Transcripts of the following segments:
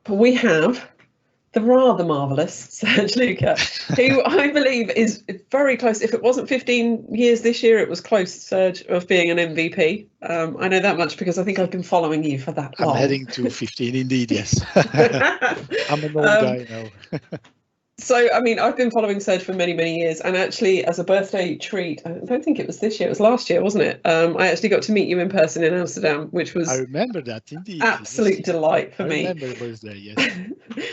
We have the rather marvellous Serge Luca, who I believe is very close. If it wasn't 15 years this year, it was close, Serge, of being an MVP. I know that much because I think I've been following you for that long. I'm heading to 15 indeed, yes. I'm an old guy now. So, I mean, I've been following Serge for many, many years, and actually, as a birthday treat, I don't think it was this year, it was last year, wasn't it? I actually got to meet you in person in Amsterdam, which was I remember that, indeed. Absolute delight for me. I remember your birthday, yes.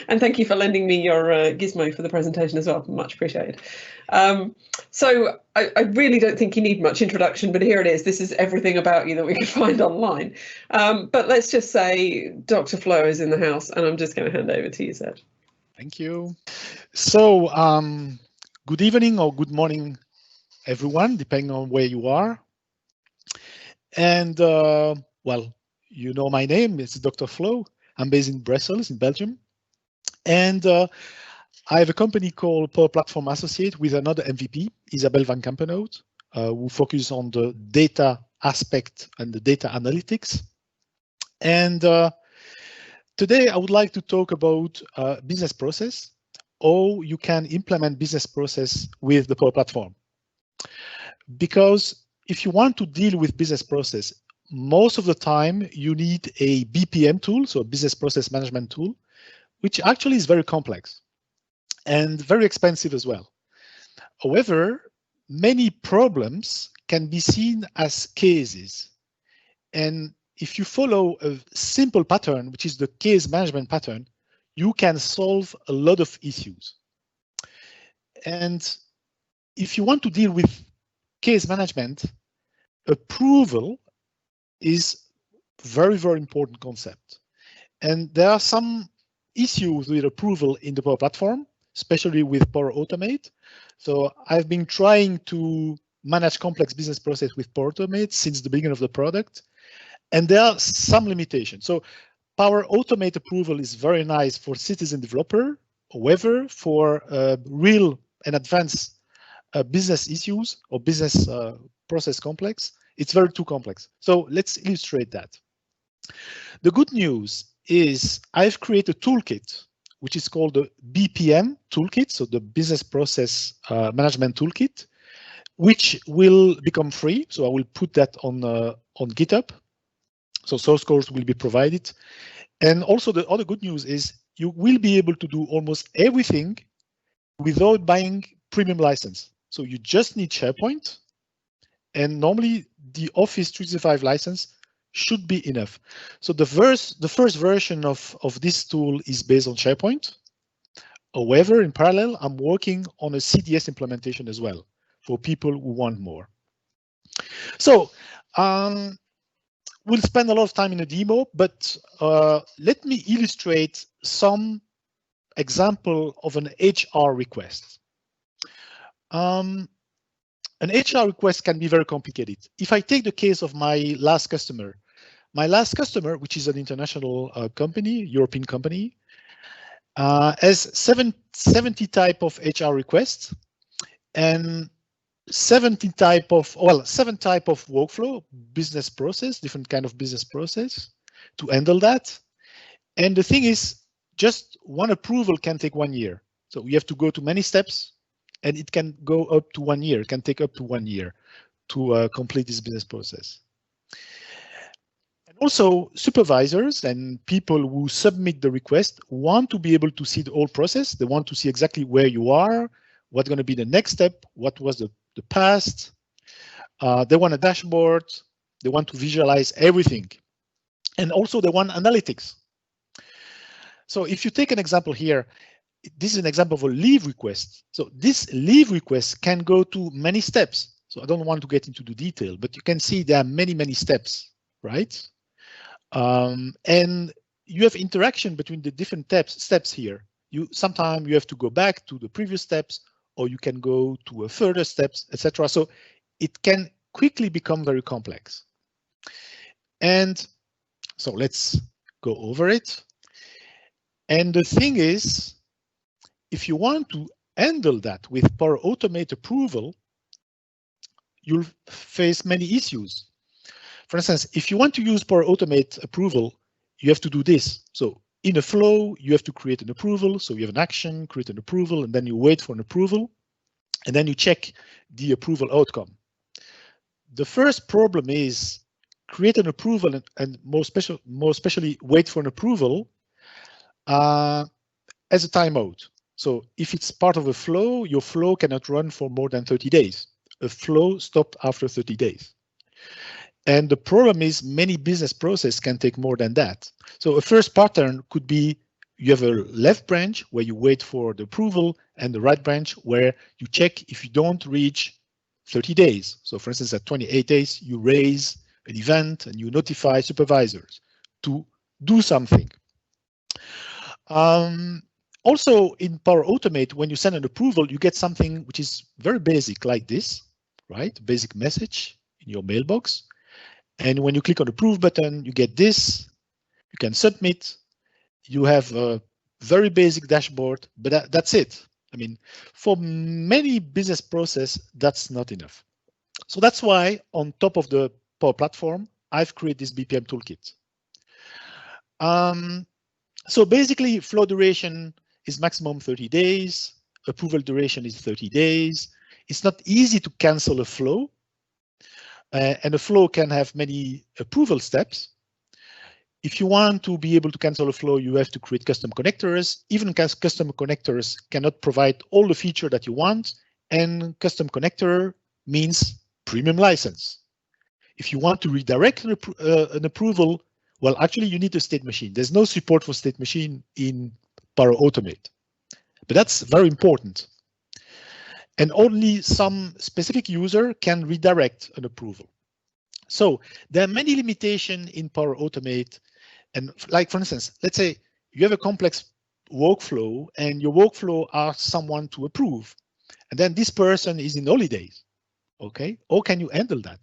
And thank you for lending me your gizmo for the presentation as well, much appreciated. So I really don't think you need much introduction, but here it is. This is everything about you that we could find online. But let's just say Dr. Flo is in the house, and I'm just going to hand over to you, Serge. Thank you. So, good evening or good morning, everyone, depending on where you are. And, well, you know my name, it's Dr. Flo. I'm based in Brussels, in Belgium. And I have a company called Power Platform Associate with another MVP, Isabel van Kampenhout, who focuses on the data aspect and the data analytics. And today, I would like to talk about business process, how you can implement business process with the Power Platform. Because if you want to deal with business process, most of the time you need a BPM tool, so a business process management tool, which actually is very complex and very expensive as well. However, many problems can be seen as cases. And if you follow a simple pattern, which is the case management pattern, you can solve a lot of issues. And if you want to deal with case management, approval is very, very important concept. And there are some issues with approval in the Power Platform, especially with Power Automate. So I've been trying to manage complex business process with Power Automate since the beginning of the product. And there are some limitations. So Power Automate approval is very nice for citizen developer. However, for real and advanced business issues or business process complex, it's very too complex. So let's illustrate that. The good news is I've created a toolkit, which is called the BPM Toolkit, so the Business Process Management Toolkit, which will become free. So I will put that on GitHub. So source codes will be provided. And also the other good news is you will be able to do almost everything without buying premium license. So you just need SharePoint, and normally the Office 365 license should be enough. So the first version of this tool is based on SharePoint. However, in parallel, I'm working on a CDS implementation as well for people who want more. So we'll spend a lot of time in a demo, but let me illustrate some example of an HR request. An HR request can be very complicated. If I take the case of my last customer, which is an international company, European company, has 70 type of HR requests and 7 type of workflow, business process, different kind of business process to handle that. And the thing is, just one approval can take 1 year. So you have to go to many steps, and it can go up to 1 year. It can take up to 1 year to complete this business process. And also, supervisors and people who submit the request want to be able to see the whole process. They want to see exactly where you are, what's going to be the next step, what was the past. They want a dashboard. They want to visualize everything. And also they want analytics. So if you take an example here, this is an example of a leave request. So this leave request can go to many steps. So I don't want to get into the detail, but you can see there are many, many steps, right? And you have interaction between the different steps here. Sometimes you have to go back to the previous steps, or you can go to a further steps, etc. So it can quickly become very complex. And so let's go over it. And the thing is, if you want to handle that with Power Automate approval, you'll face many issues. For instance, if you want to use Power Automate approval, you have to do this. So in a flow, you have to create an approval. So you have an action, create an approval, and then you wait for an approval, and then you check the approval outcome. The first problem is create an approval and more especially wait for an approval as a timeout. So if it's part of a flow, your flow cannot run for more than 30 days. A flow stops after 30 days. And the problem is many business processes can take more than that. So a first pattern could be you have a left branch where you wait for the approval and the right branch where you check if you don't reach 30 days. So for instance, at 28 days, you raise an event and you notify supervisors to do something. Also in Power Automate, when you send an approval, you get something which is very basic like this, right? Basic message in your mailbox. And when you click on the approve button, you get this, you can submit, you have a very basic dashboard, but that's it. I mean, for many business process, that's not enough. So that's why on top of the Power Platform, I've created this BPM Toolkit. So basically, flow duration is maximum 30 days. Approval duration is 30 days. It's not easy to cancel a flow. And a flow can have many approval steps. If you want to be able to cancel a flow, you have to create custom connectors. Even custom connectors cannot provide all the feature that you want. And custom connector means premium license. If you want to redirect an approval, well, actually, you need a state machine. There's no support for state machine in Power Automate, but that's very important. And only some specific user can redirect an approval. So there are many limitations in Power Automate. And like, for instance, let's say you have a complex workflow and your workflow asks someone to approve. And then this person is in holidays. OK, how can you handle that?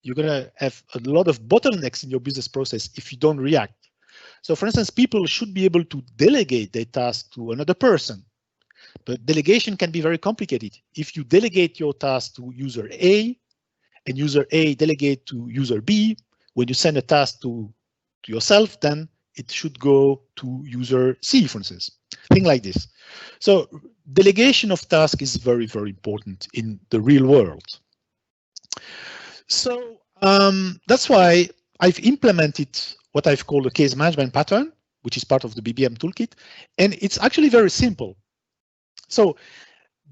You're going to have a lot of bottlenecks in your business process if you don't react. So for instance, people should be able to delegate their task to another person. But delegation can be very complicated. If you delegate your task to user A and user A delegate to user B, when you send a task to yourself, then it should go to user C, for instance, thing like this. So delegation of task is very, very important in the real world. So that's why I've implemented what I've called a case management pattern, which is part of the BPM Toolkit. And it's actually very simple. So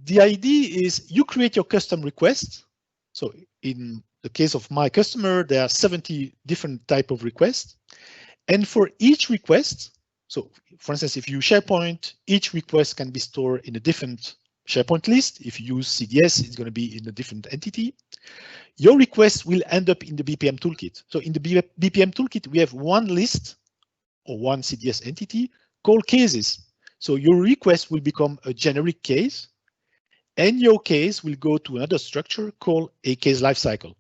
the idea is you create your custom request. So in the case of my customer, there are 70 different type of requests. And for each request, so for instance, if you use SharePoint, each request can be stored in a different SharePoint list. If you use CDS, it's going to be in a different entity. Your request will end up in the BPM Toolkit. So in the BPM Toolkit, we have one list or one CDS entity called cases. So your request will become a generic case, and your case will go to another structure called a case lifecycle.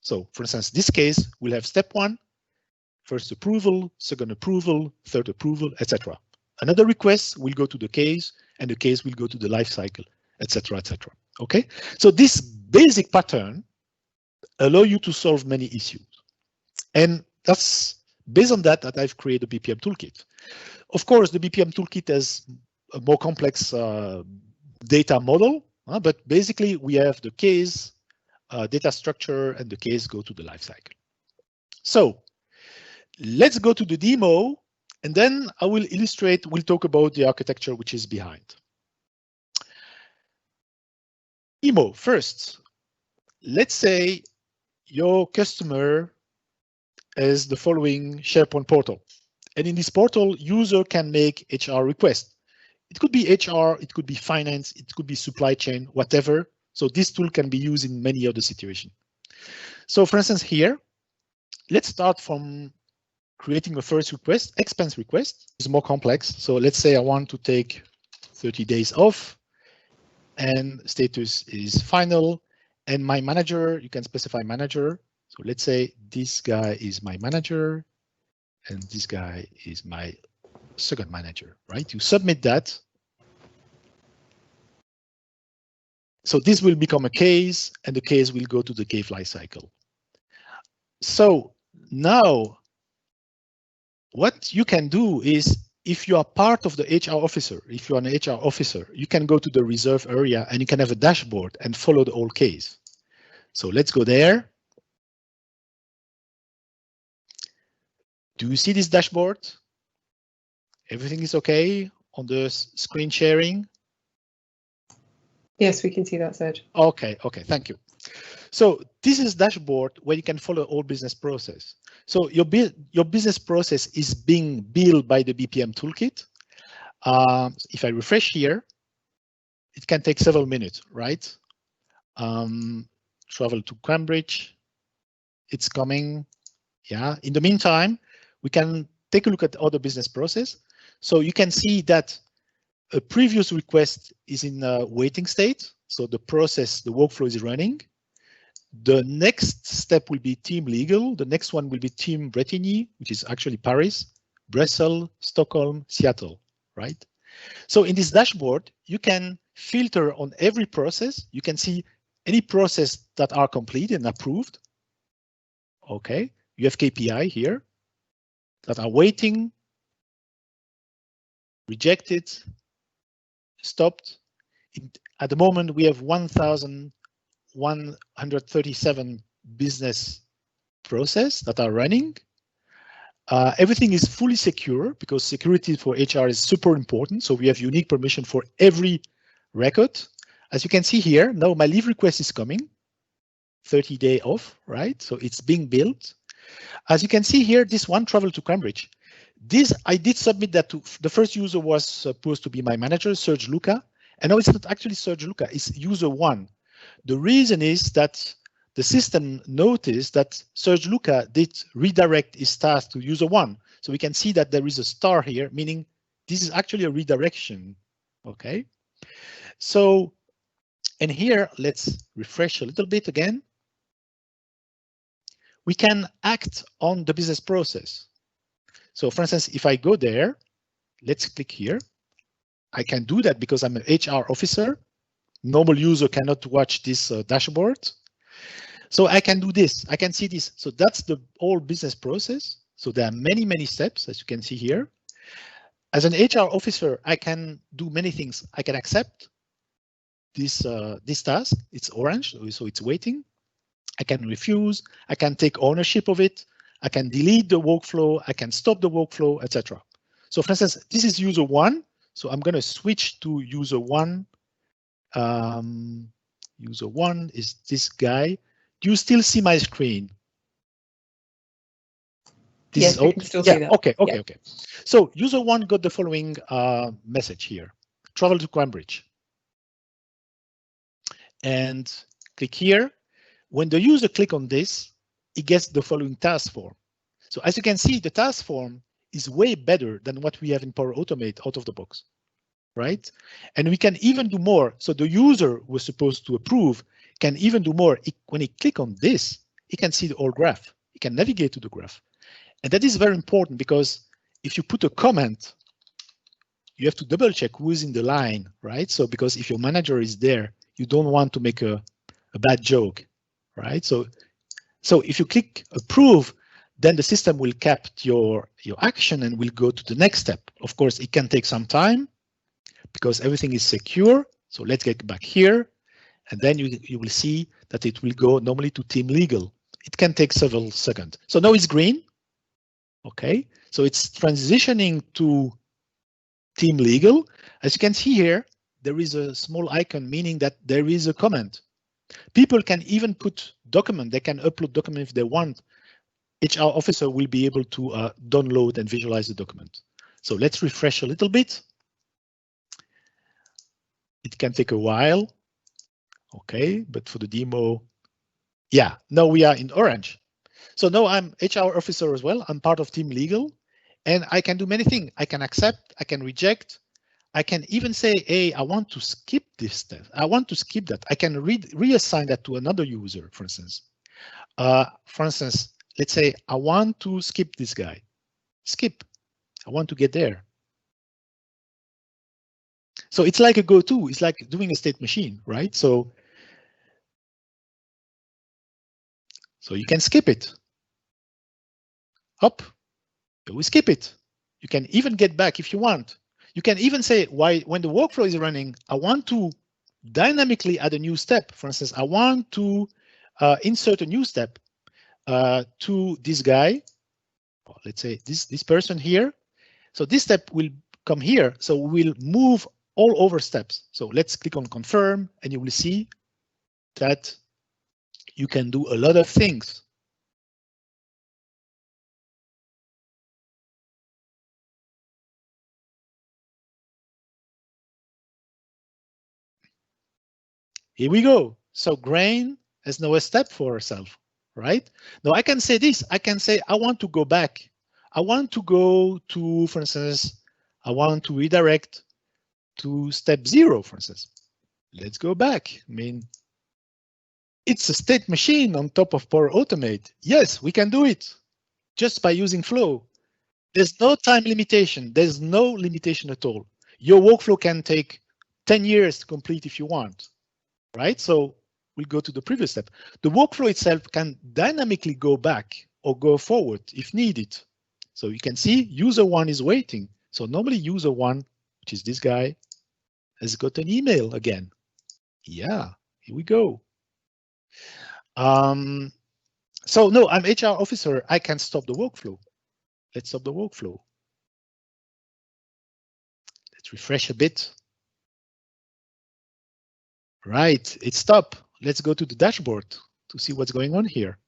So for instance, this case will have step 1, first approval, second approval, third approval, etc. Another request will go to the case, and the case will go to the lifecycle, etc., etc. Okay, so this basic pattern allows you to solve many issues, and that's based on that I've created a BPM Toolkit. Of course, the BPM Toolkit has a more complex data model, but basically we have the case, data structure, and the case go to the lifecycle. So let's go to the demo, and then I will illustrate, we'll talk about the architecture which is behind. Demo first. Let's say your customer has the following SharePoint portal. And in this portal, user can make HR requests. It could be HR, it could be finance, it could be supply chain, whatever. So this tool can be used in many other situations. So for instance, here, let's start from creating a first request, expense request. It's more complex. So let's say I want to take 30 days off and status is final. And my manager, you can specify manager. So let's say this guy is my manager. And this guy is my second manager, right? You submit that. So this will become a case, and the case will go to the case lifecycle. So now what you can do is, if you are part of the HR officer, if you're an HR officer, you can go to the reserve area and you can have a dashboard and follow the whole case. So let's go there. Do you see this dashboard? Everything is okay on the screen sharing? Yes, we can see that, Serge. Okay, thank you. So this is dashboard where you can follow all business process. So your business process is being built by the BPM Toolkit. If I refresh here, it can take several minutes, right? Travel to Cambridge, it's coming. Yeah, in the meantime, we can take a look at other business process. So you can see that a previous request is in a waiting state. So the process, the workflow is running. The next step will be team legal. The next one will be team Bretigny, which is actually Paris, Brussels, Stockholm, Seattle, right? So in this dashboard, you can filter on every process. You can see any process that are completed and approved. Okay, you have KPI here that are waiting, rejected, stopped. At the moment, we have 1,137 business process that are running. Everything is fully secure because security for HR is super important. So we have unique permission for every record. As you can see here, now my leave request is coming, 30-day off, right? So it's being built. As you can see here, this one travel to Cambridge. This I did submit that to the first user was supposed to be my manager, Serge Luca. And now it's not actually Serge Luca, it's user one. The reason is that the system noticed that Serge Luca did redirect his task to user one. So we can see that there is a star here, meaning this is actually a redirection. Okay. So, and here, let's refresh a little bit again. We can act on the business process. So for instance, if I go there, let's click here. I can do that because I'm an HR officer. Normal user cannot watch this dashboard. So I can do this, I can see this. So that's the whole business process. So there are many, many steps, as you can see here. As an HR officer, I can do many things. I can accept this task, it's orange, so it's waiting. I can refuse, I can take ownership of it, I can delete the workflow, I can stop the workflow, etc. So for instance, this is user one. So I'm going to switch to user one. User one is this guy. Do you still see my screen? This yes, we can still see that. Okay. So user one got the following message here. Travel to Cambridge. And click here. When the user click on this, he gets the following task form. So as you can see, the task form is way better than what we have in Power Automate out of the box, right? And we can even do more. So the user who was supposed to approve can even do more. When he click on this, he can see the whole graph. He can navigate to the graph. And that is very important because if you put a comment, you have to double check who is in the line, right? So because if your manager is there, you don't want to make a bad joke, right? So if you click approve, then the system will cap your action and will go to the next step. Of course, it can take some time because everything is secure. So let's get back here. And then you will see that it will go normally to team legal. It can take several seconds. So now it's green. Okay, so it's transitioning to team legal. As you can see here, there is a small icon meaning that there is a comment. People can even put document. They can upload document if they want. HR officer will be able to download and visualize the document. So let's refresh a little bit. It can take a while. Okay, but for the demo, yeah, now we are in orange. So now I'm HR officer as well. I'm part of team legal and I can do many things. I can accept, I can reject. I can even say, hey, I want to skip this step. I want to skip that. I can reassign that to another user, for instance. Let's say I want to skip this guy. Skip. I want to get there. So it's like a go-to. It's like doing a state machine, right? So you can skip it. Up, we skip it. You can even get back if you want. You can even say, when the workflow is running, I want to dynamically add a new step. For instance, I want to insert a new step to this guy. Let's say this person here. So this step will come here. So we'll move all over steps. So let's click on confirm, and you will see that you can do a lot of things. Here we go. So Grain has now a step for herself, right? Now I can say this. I can say I want to go back. I want to go to, for instance, I want to redirect to step 0, for instance. Let's go back. I mean, it's a state machine on top of Power Automate. Yes, we can do it just by using flow. There's no time limitation. There's no limitation at all. Your workflow can take 10 years to complete if you want, right? So we'll go to the previous step. The workflow itself can dynamically go back or go forward if needed. So you can see user 1 is waiting. So normally user 1, which is this guy, has got an email again. Yeah, here we go. So no, I'm HR officer. I can stop the workflow. Let's stop the workflow. Let's refresh a bit. Right, it's stopped. Let's go to the dashboard to see what's going on here.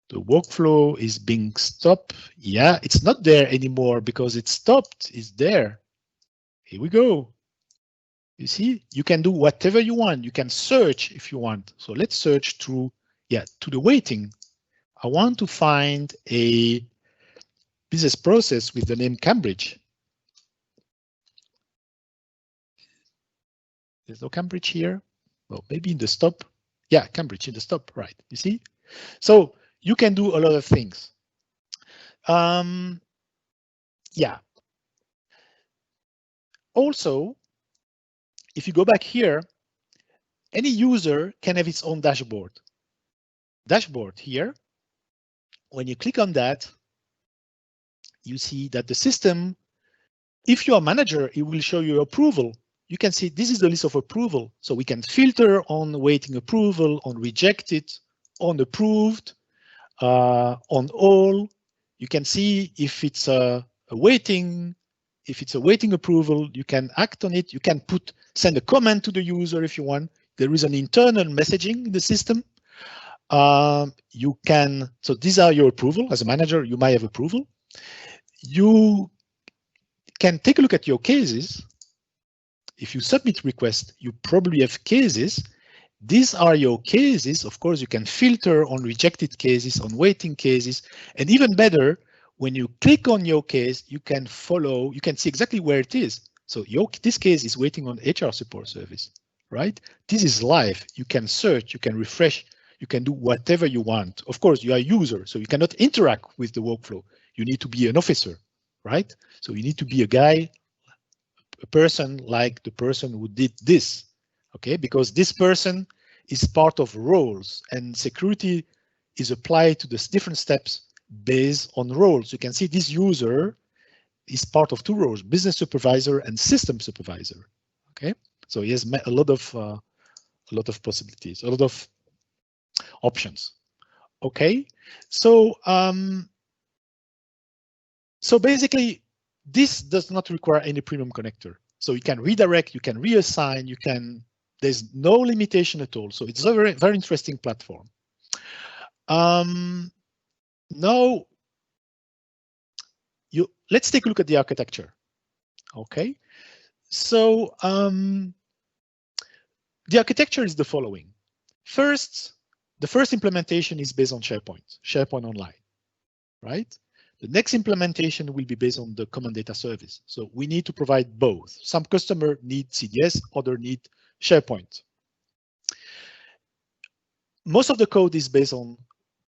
The workflow is being stopped. Yeah, it's not there anymore because it's stopped. It's there. Here we go. You see, you can do whatever you want. You can search if you want. So let's search through, to the waiting. I want to find a business process with the name Cambridge. There's no Cambridge here. Well, maybe in the stop. Yeah, Cambridge in the stop, right? You see? So you can do a lot of things. Yeah. Also, if you go back here, any user can have its own dashboard. Dashboard here. When you click on that, you see that the system, if you're a manager, it will show you approval. You can see this is the list of approval. So we can filter on waiting approval, on rejected, on approved, on all. You can see if it's a waiting, if it's a waiting approval, you can act on it. You can send a comment to the user if you want. There is an internal messaging in the system. You can, so these are your approval. As a manager, you might have approval. You can take a look at your cases. If you submit requests, you probably have cases. These are your cases. Of course, you can filter on rejected cases, on waiting cases, and even better, when you click on your case, you can follow, you can see exactly where it is. So this case is waiting on HR support service, right? This is live. You can search, you can refresh, you can do whatever you want. Of course, you are a user, so you cannot interact with the workflow. You need to be an officer, right? So you need to be a guy, a person like the person who did this, okay? Because this person is part of roles, and security is applied to the different steps based on roles. You can see this user is part of 2 roles, business supervisor and system supervisor, okay? So he has a lot of possibilities, a lot of options, okay? So, so basically, this does not require any premium connector. So you can redirect, you can reassign, you can, there's no limitation at all. So it's a very, very interesting platform. Now, let's take a look at the architecture. Okay, so the architecture is the following. First, the first implementation is based on SharePoint Online, right? The next implementation will be based on the Common Data Service. So we need to provide both. Some customer need CDS, other need SharePoint. Most of the code is based on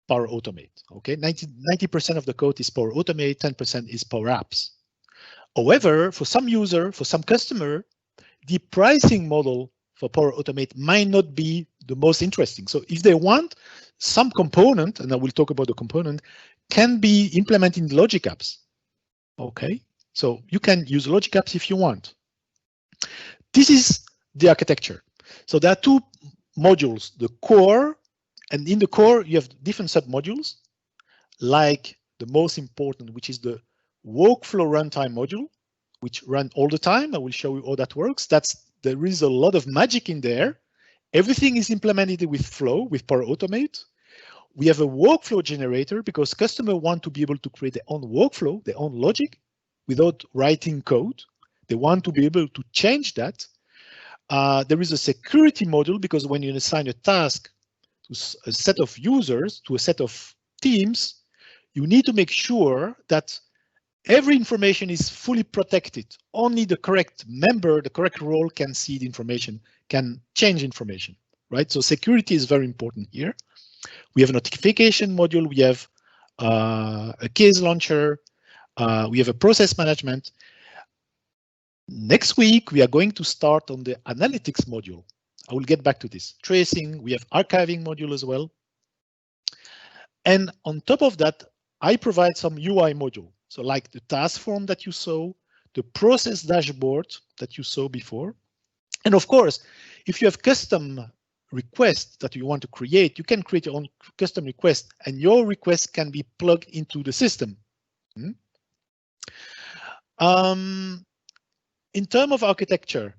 Power Automate. Okay, 90% of the code is Power Automate, 10% is Power Apps. However, for some user, for some customer, the pricing model for Power Automate might not be the most interesting. So if they want some component, and I will talk about the component, can be implemented in Logic Apps. Okay, so you can use Logic Apps if you want. This is the architecture. So there are two modules, the core, and in the core you have different sub-modules, like the most important, which is the workflow runtime module, which run all the time. I will show you how that works. There is a lot of magic in there. Everything is implemented with Flow, with Power Automate. We have a workflow generator because customers want to be able to create their own workflow, their own logic, without writing code. They want to be able to change that. There is a security module because when you assign a task to a set of users, to a set of teams, you need to make sure that every information is fully protected. Only the correct member, the correct role can see the information, can change information, right? So security is very important here. We have a notification module. We have a case launcher. We have a process management. Next week, we are going to start on the analytics module. I will get back to this. Tracing, we have archiving module as well. And on top of that, I provide some UI module. So like the task form that you saw, the process dashboard that you saw before. And of course, if you have custom requests that you want to create, you can create your own custom request and your request can be plugged into the system. In terms of architecture,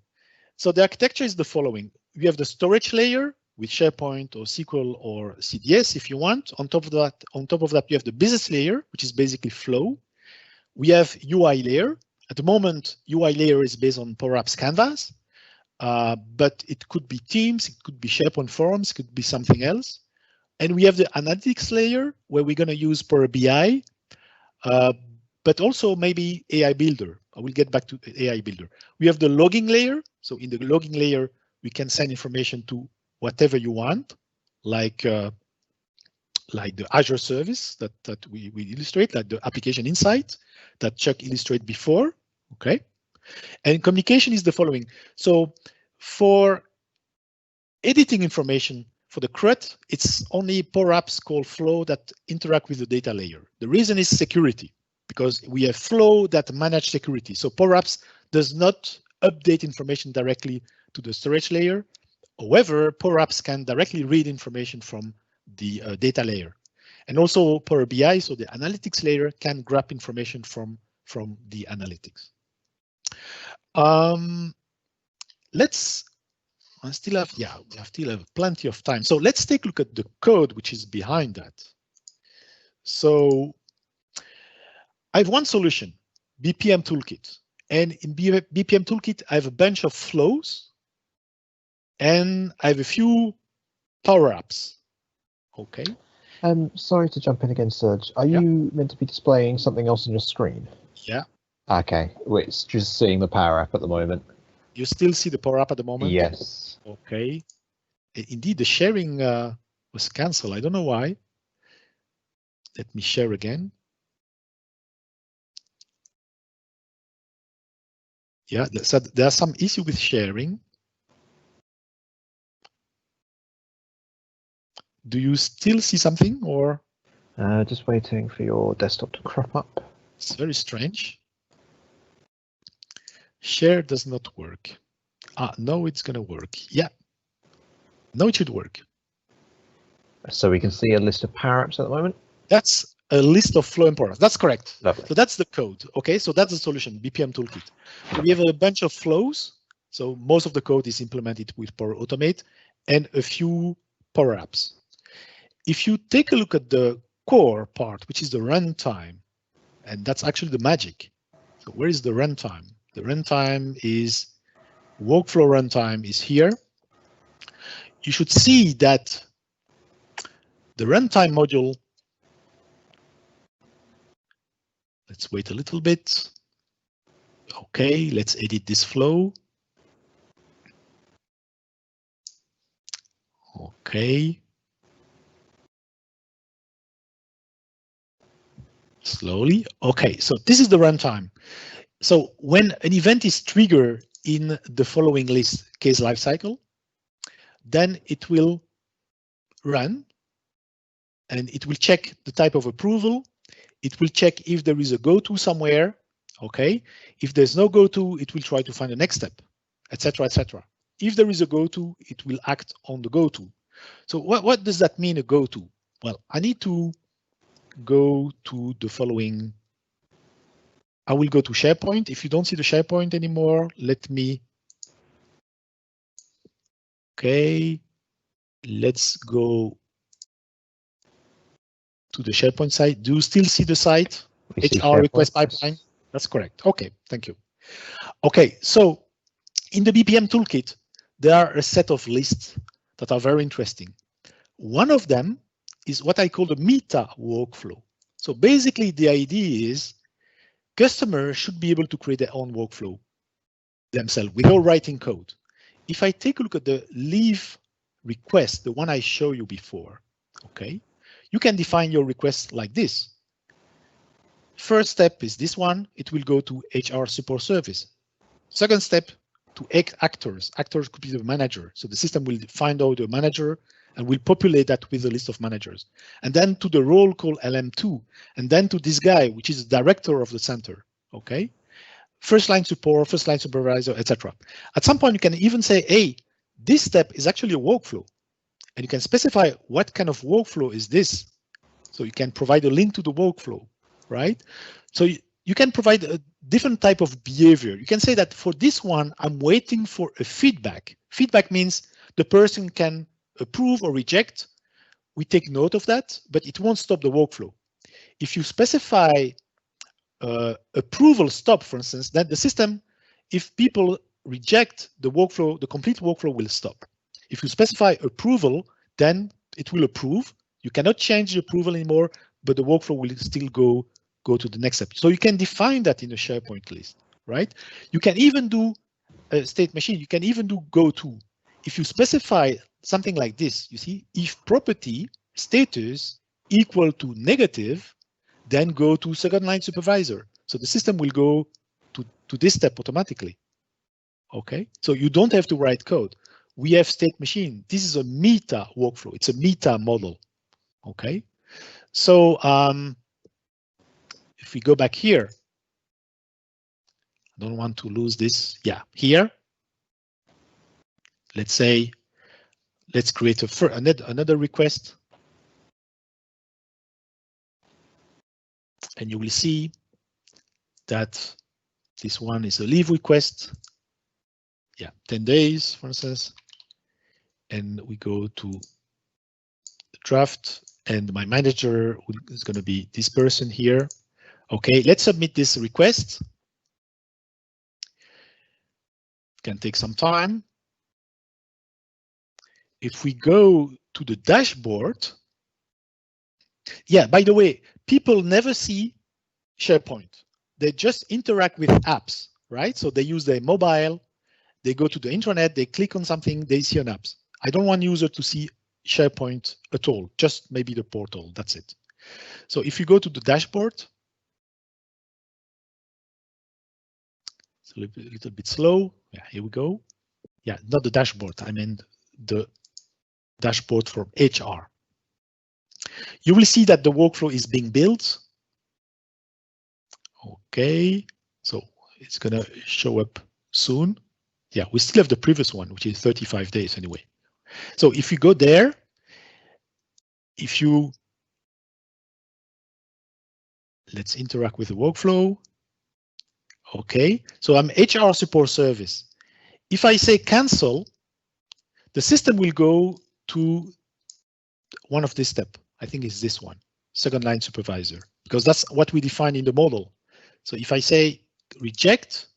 so the architecture is the following. We have the storage layer with SharePoint or SQL or CDS if you want. On top of that, you have the business layer, which is basically Flow. We have UI layer. At the moment, UI layer is based on Power Apps Canvas, but it could be Teams, it could be SharePoint Forms, it could be something else. And we have the analytics layer where we're going to use Power BI, but also maybe AI Builder. I will get back to AI Builder. We have the logging layer. So in the logging layer, we can send information to whatever you want, like the Azure service that we illustrate, like the application insight that Chuck illustrated before. Okay. And communication is the following. So for editing information for the CRUD, it's only Power Apps called Flow that interact with the data layer. The reason is security, because we have Flow that manage security. So Power Apps does not update information directly to the storage layer. However, Power Apps can directly read information from the data layer. And also Power BI, so the analytics layer, can grab information from the analytics. I still have plenty of time. So let's take a look at the code which is behind that. So I have one solution, BPM Toolkit. And in BPM Toolkit, I have a bunch of flows and I have a few Power Apps. Okay. Sorry to jump in again, Serge. Are you meant to be displaying something else on your screen? Yeah. Okay, it's just seeing the Power App at the moment. You still see the Power App at the moment? Yes. Okay. Indeed, the sharing was cancelled. I don't know why. Let me share again. Yeah, so there's some issue with sharing. Do you still see something or? Just waiting for your desktop to crop up. It's very strange. Share does not work. No, it's going to work. Yeah. No, it should work. So we can see a list of Power Apps at the moment? That's a list of Flow and Power Apps. That's correct. Lovely. So that's the code. Okay, so that's the solution, BPM Toolkit. We have a bunch of flows. So most of the code is implemented with Power Automate and a few Power Apps. If you take a look at the core part, which is the runtime, and that's actually the magic. So where is the runtime? The runtime is workflow runtime is here. You should see that the runtime module. Let's wait a little bit. Okay, let's edit this flow. Okay. Slowly. Okay, so this is the runtime. So when an event is triggered in the following list case lifecycle, then it will run and it will check the type of approval. It will check if there is a go-to somewhere. Okay. If there's no go-to, it will try to find the next step, etc., etc. If there is a go-to, it will act on the go-to. So what does that mean, a go-to? Well, I need to go to the following. I will go to SharePoint. If you don't see the SharePoint anymore, let me. Okay, let's go to the SharePoint site. Do you still see the site? HR request pipeline. That's correct. Okay, thank you. Okay, so in the BPM toolkit, there are a set of lists that are very interesting. One of them is what I call the meta workflow. So basically, the idea is customers should be able to create their own workflow themselves without writing code. If I take a look at the leave request, the one I showed you before, okay, you can define your request like this. First step is this one. It will go to HR support service. Second step to actors. Actors could be the manager. So the system will find out the manager and will populate that with a list of managers. And then to the role called LM2. And then to this guy, which is the director of the center. Okay. First line support, first line supervisor, etc. At some point, you can even say, hey, this step is actually a workflow. And you can specify what kind of workflow is this. So you can provide a link to the workflow, right? So you can provide a different type of behavior. You can say that for this one, I'm waiting for a feedback. Feedback means the person can approve or reject. We take note of that, but it won't stop the workflow. If you specify approval stop, for instance, then the system, if people reject the workflow, the complete workflow will stop. If you specify approval, then it will approve. You cannot change the approval anymore, but the workflow will still go to the next step. So you can define that in a SharePoint list, right? You can even do a state machine. You can even do go-to. If you specify something like this, you see, if property status equal to negative, then go to second line supervisor. So the system will go to this step automatically. Okay, so you don't have to write code. We have state machine. This is a meta workflow. It's a meta model. Okay, so if we go back here, I don't want to lose this. Yeah, here. Let's say, let's create another request. And you will see that this one is a leave request. Yeah, 10 days, for instance. And we go to the draft, and my manager is going to be this person here. Okay, let's submit this request. It can take some time. If we go to the dashboard, yeah, by the way, people never see SharePoint. They just interact with apps, right? So they use their mobile, they go to the intranet, they click on something, they see an app. I don't want user to see SharePoint at all, just maybe the portal, that's it. So if you go to the dashboard, it's a little bit slow. Yeah, here we go. Yeah, not the dashboard, I mean the dashboard from HR. You will see that the workflow is being built. Okay, so it's gonna show up soon. Yeah, we still have the previous one, which is 35 days anyway. So if you go there, let's interact with the workflow. Okay, so I'm HR support service. If I say cancel, the system will go to one of this step. I think it's this one, second line supervisor, because that's what we define in the model. So if I say reject,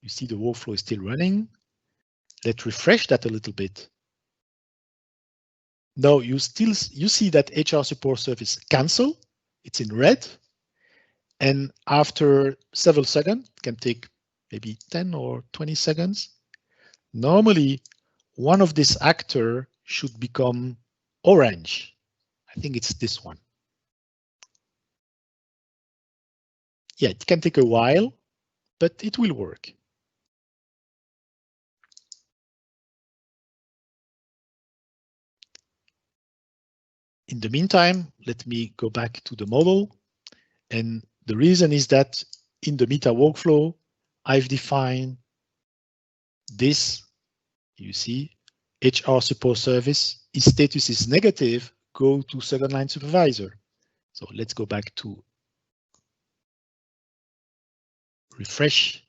you see the workflow is still running. Let's refresh that a little bit. Now you see that HR support service cancel. It's in red. And after several seconds, it can take maybe 10 or 20 seconds. Normally, one of this actor should become orange. I think it's this one. yeah, it can take a while, but it will work. In the meantime, let me go back to the model. And the reason is that in the meta workflow, I've defined this. You see, HR support service, if status is negative, go to second line supervisor. So let's go back to refresh.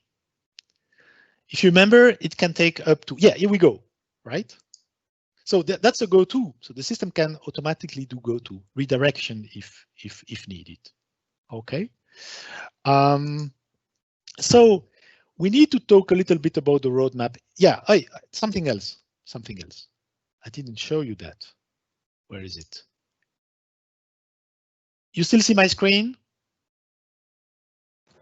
If you remember, it can take up to, yeah, here we go, right? So that's a go-to. So the system can automatically do go-to redirection if needed. Okay. So we need to talk a little bit about the roadmap. Yeah, something else. I didn't show you that. Where is it? You still see my screen?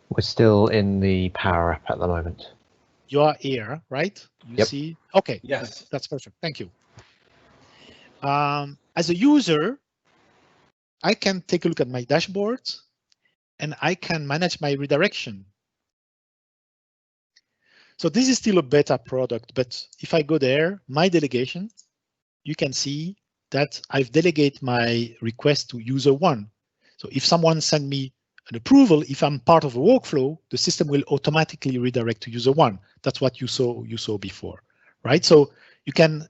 We're still in the Power App at the moment. You are here, right? You see? Okay. Yes. That's perfect. Thank you. As a user, I can take a look at my dashboard and I can manage my redirection. So this is still a beta product, but if I go there, my delegation, you can see that I've delegated my request to user 1. So if someone send me an approval, if I'm part of a workflow, the system will automatically redirect to user 1. That's what you saw before, right? So you can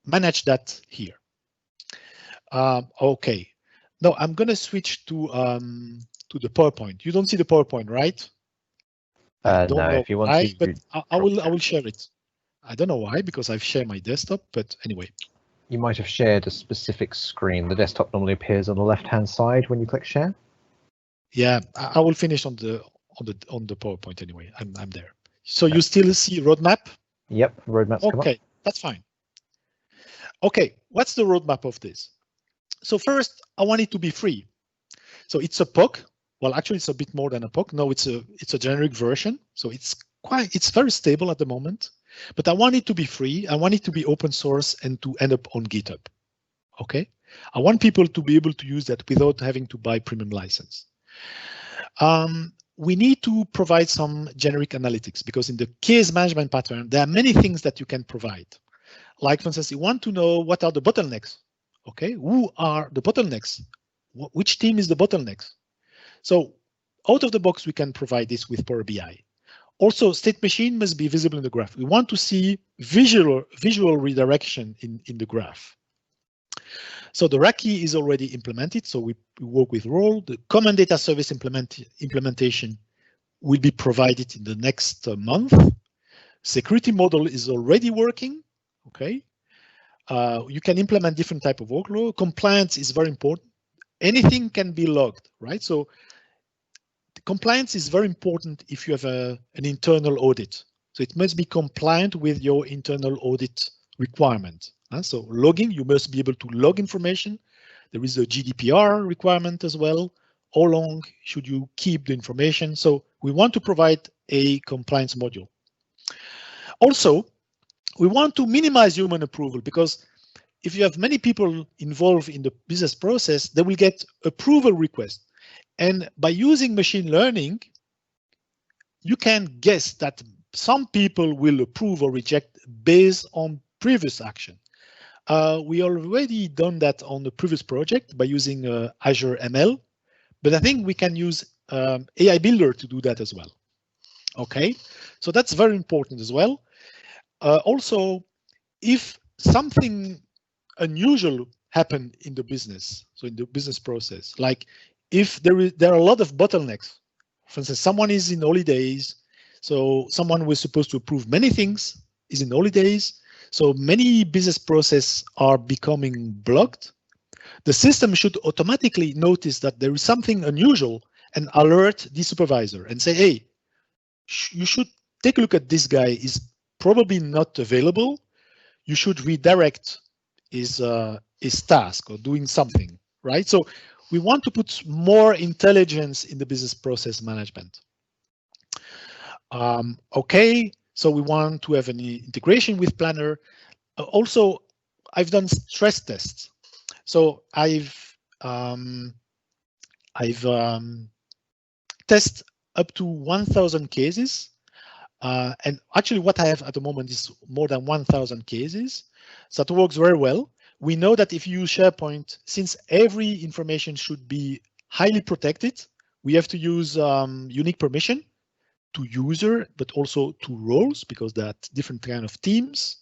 manage that here. Okay. Now I'm going to switch to the PowerPoint. You don't see the PowerPoint, right? I don't know if you want why, to, but I will share it. I don't know why, because I've shared my desktop, but anyway. you might have shared a specific screen. The desktop normally appears on the left-hand side when you click share. Yeah, I will finish on the PowerPoint anyway. I'm there. So you still see roadmap? Yep, roadmap's come up. Okay, that's fine. Okay, what's the roadmap of this? So first, I want it to be free. So it's a POC. Well, actually, it's a bit more than a POC. No, it's a generic version. So it's very stable at the moment. But I want it to be free. I want it to be open source and to end up on GitHub. Okay, I want people to be able to use that without having to buy premium license. We need to provide some generic analytics because in the case management pattern, there are many things that you can provide. Like, for instance, you want to know what are the bottlenecks. Okay, who are the bottlenecks? Which team is the bottlenecks? So out of the box, we can provide this with Power BI. Also, state machine must be visible in the graph. We want to see visual redirection in the graph. So the Raki is already implemented. So we work with role. The common data service implementation will be provided in the next month. Security model is already working. Okay. You can implement different type of workload. Compliance is very important. Anything can be logged, right? So the compliance is very important if you have an internal audit. So it must be compliant with your internal audit requirement. So logging, you must be able to log information. There is a GDPR requirement as well. How long should you keep the information? So we want to provide a compliance module. Also, we want to minimize human approval because if you have many people involved in the business process, they will get approval requests. And by using machine learning, you can guess that some people will approve or reject based on previous action. We already done that on the previous project by using Azure ML, but I think we can use AI Builder to do that as well. Okay, so that's very important as well. Also, if something unusual happened in the business, so in the business process, like if there are a lot of bottlenecks, for instance, someone is in holidays, so someone was supposed to approve many things is in holidays, so many business processes are becoming blocked. The system should automatically notice that there is something unusual and alert the supervisor and say, hey, you should take a look at this guy, is probably not available. You should redirect his task or doing something, right? So we want to put more intelligence in the business process management. Okay, so we want to have an integration with Planner. Also, I've done stress tests. So I've tested up to 1,000 cases. And actually what I have at the moment is more than 1,000 cases. So that works very well. We know that if you use SharePoint, since every information should be highly protected, we have to use unique permission to user, but also to roles, because that's different kind of teams.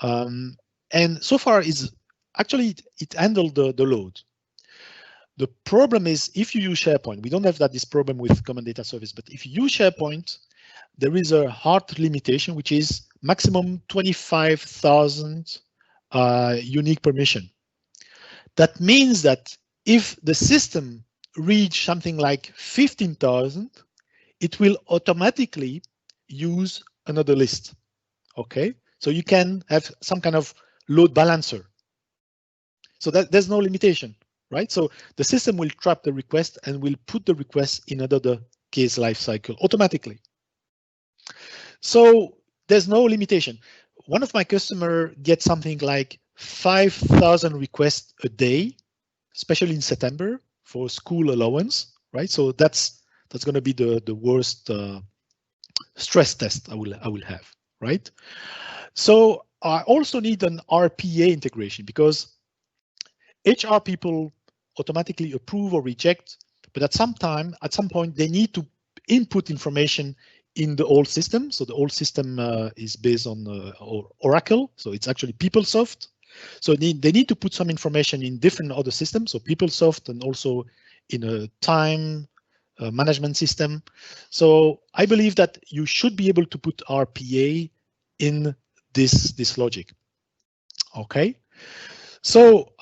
And so far it handled the load. The problem is if you use SharePoint, we don't have this problem with Common Data Service, but if you use SharePoint, there is a hard limitation, which is maximum 25,000 unique permission. That means that if the system reach something like 15,000, it will automatically use another list. Okay, so you can have some kind of load balancer. So that there's no limitation, right? So the system will trap the request and will put the request in another case lifecycle automatically. So there's no limitation. One of my customers gets something like 5,000 requests a day, especially in September for school allowance, right? So that's going to be the worst stress test I will have, right? So I also need an RPA integration because HR people automatically approve or reject, but at some point, they need to input information in the old system. So the old system is based on Oracle, so it's actually PeopleSoft. So they need to put some information in different other systems, so PeopleSoft and also in a time management system. So I believe that you should be able to put RPA in this logic. Okay. So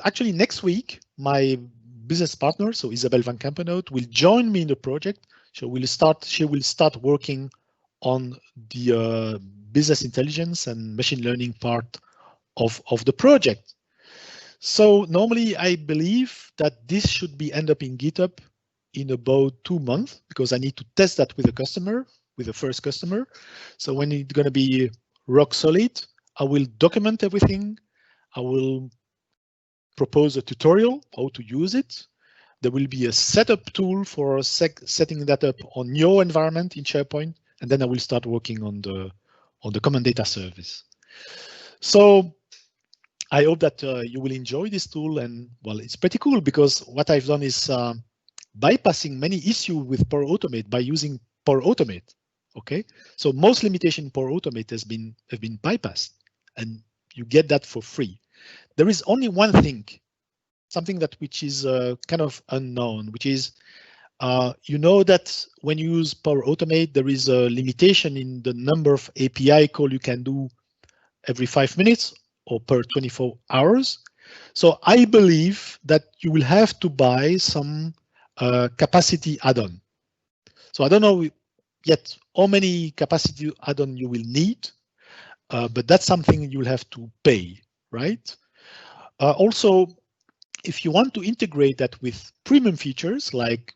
actually next week, my business partner, so Isabel van Kampenhout, will join me in the project. She will start working on the business intelligence and machine learning part of the project. So normally I believe that this should be end up in GitHub in about 2 months, because I need to test that with a customer, with the first customer. So when it's going to be rock solid, I will document everything. I will propose a tutorial how to use it. There will be a setup tool for setting that up on your environment in SharePoint, and then I will start working on the Common Data Service. So I hope that you will enjoy this tool, and well, it's pretty cool because what I've done is bypassing many issues with Power Automate by using Power Automate. Okay, so most limitation in Power Automate have been bypassed, and you get that for free. There is only one thing, something which is kind of unknown, which is you know that when you use Power Automate, there is a limitation in the number of API call you can do every 5 minutes or per 24 hours. So I believe that you will have to buy some capacity add-on. So I don't know yet how many capacity add-on you will need, but that's something you'll have to pay, right? Also, if you want to integrate that with premium features like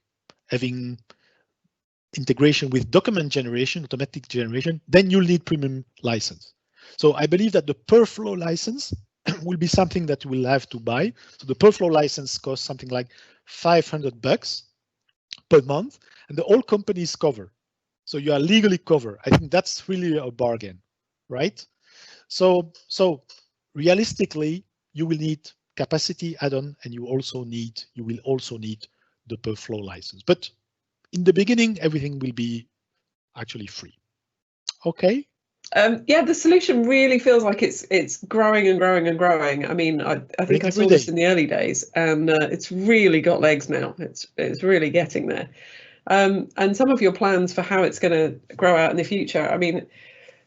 having integration with document generation, automatic generation, then you'll need premium license. So I believe that the per-flow license will be something that we'll have to buy. So the per-flow license costs something like $500 per month, and the whole company is covered. So you are legally covered. I think that's really a bargain, right? So realistically, you will need capacity add-on, and you will also need the per-flow license. But in the beginning, everything will be actually free. Okay. Yeah, the solution really feels like it's growing and growing and growing. I mean, I think I saw this in the early days, and it's really got legs now. It's really getting there. And some of your plans for how it's going to grow out in the future. I mean,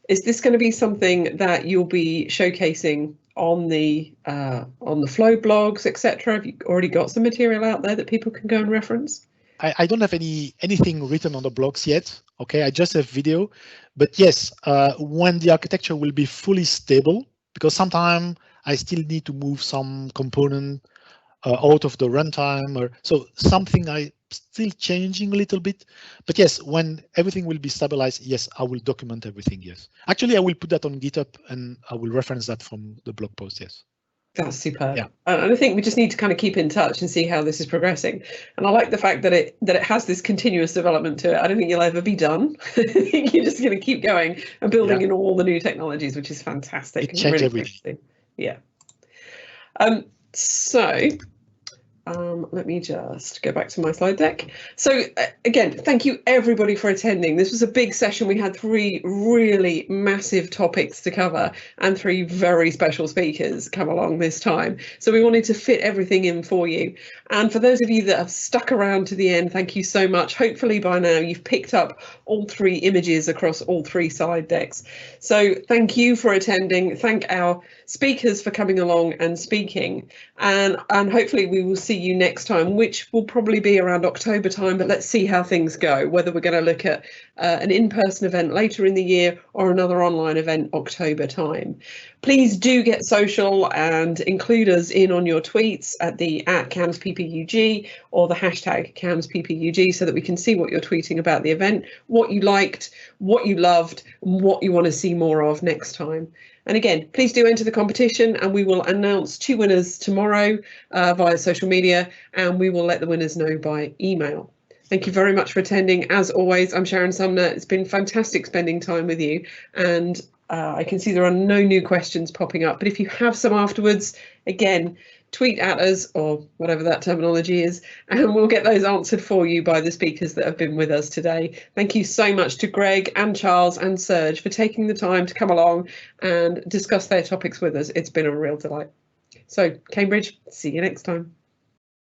is this going to be something that you'll be showcasing on the Flow blogs, etc.? Have you already got some material out there that people can go and reference? I don't have anything written on the blogs yet. Okay, I just have video, but yes, when the architecture will be fully stable, because sometimes I still need to move some component out of the runtime, or so something I still changing a little bit. But yes, when everything will be stabilized, yes, I will document everything. Yes, actually, I will put that on GitHub and I will reference that from the blog post. Yes. That's superb. Yeah. And I think we just need to kind of keep in touch and see how this is progressing. And I like the fact that it has this continuous development to it. I don't think you'll ever be done. I think you're just going to keep going and building in all the new technologies, which is fantastic. It changes every day. Yeah. So let me just go back to my slide deck. So again, thank you everybody for attending. This was a big session. We had 3 really massive topics to cover and 3 very special speakers come along this time. So we wanted to fit everything in for you. And for those of you that have stuck around to the end, thank you so much. Hopefully by now you've picked up all 3 images across all 3 slide decks. So thank you for attending. Thank our speakers for coming along and speaking. And hopefully we will see you next time, which will probably be around October time, but let's see how things go, whether we're going to look at an in-person event later in the year or another online event October time. Please do get social and include us in on your tweets at the @CAMSPPUG or the hashtag #CAMSPPUG so that we can see what you're tweeting about the event, what you liked, what you loved, and what you want to see more of next time. And again, please do enter the competition and we will announce 2 winners tomorrow via social media, and we will let the winners know by email. Thank you very much for attending. As always, I'm Sharon Sumner. It's been fantastic spending time with you, and I can see there are no new questions popping up, but if you have some afterwards, again, tweet at us or whatever that terminology is, and we'll get those answered for you by the speakers that have been with us today. Thank you so much to Greg and Charles and Serge for taking the time to come along and discuss their topics with us. It's been a real delight. So, Cambridge, see you next time.